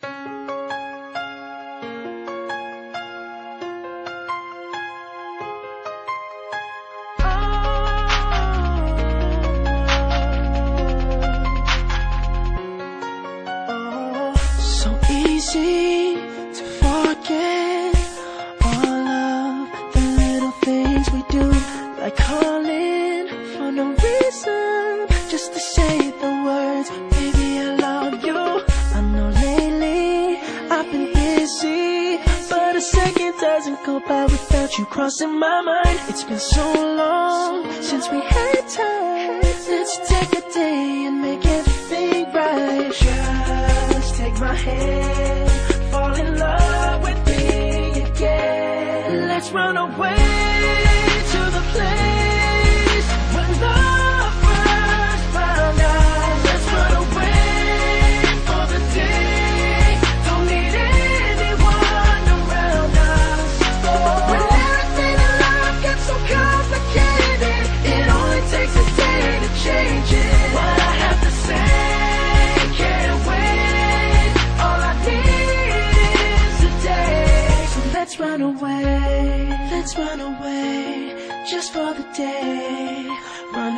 So easy to forget all of the little things we do, like calling for no reason, just to say the words, baby I love you. I know lately I've been busy, but a second doesn't go by without you crossing my mind. It's been so long since we had time. Let's take a day and make everything right. Just take my hand, fall in love with me again. Let's run away to the place where love first found us. Let's run away for the day, don't need anyone around us. When everything in life gets so complicated, it only takes a day to change it. What I have to say can't wait, all I need is a day. So let's run away, just for the day. Run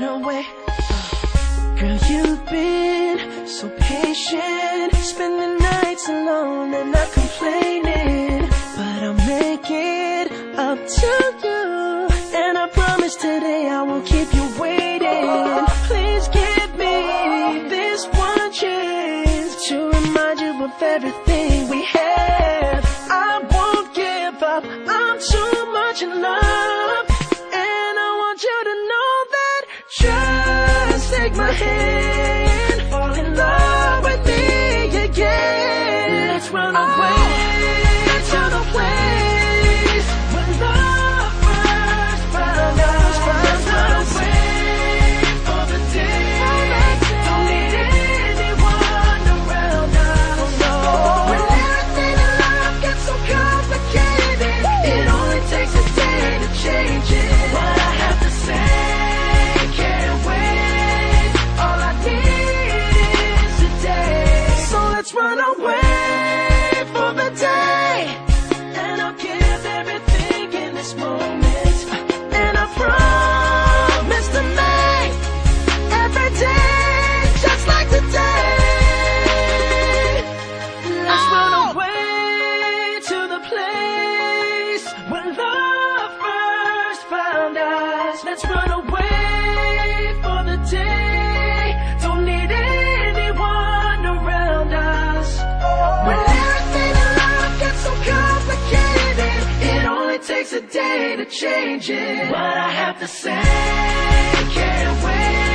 away. Girl, you've been so patient, spending nights alone and not complaining. But I'll make it up to you, and I promise today I won't keep you waiting. Please give me this one chance to remind you of everything we have. I won't give up, I'm too much in love, and I want you to know that. Just take my hand, fall in love with me again. Let's run away to the place where love first found us. Let's run away for the day, don't need anyone around us. When everything in life gets so complicated, it only takes a day to change it. What I have to say can't wait, all I need is a day. So let's run away for the day, and I'll give everything in this moment, and I promise to make every day just like today. Let's run away to the place where love first found us. Let's run away for the day, don't need anyone around us. When everything in life gets so complicated, it only takes a day to change it. What I have to say can't wait,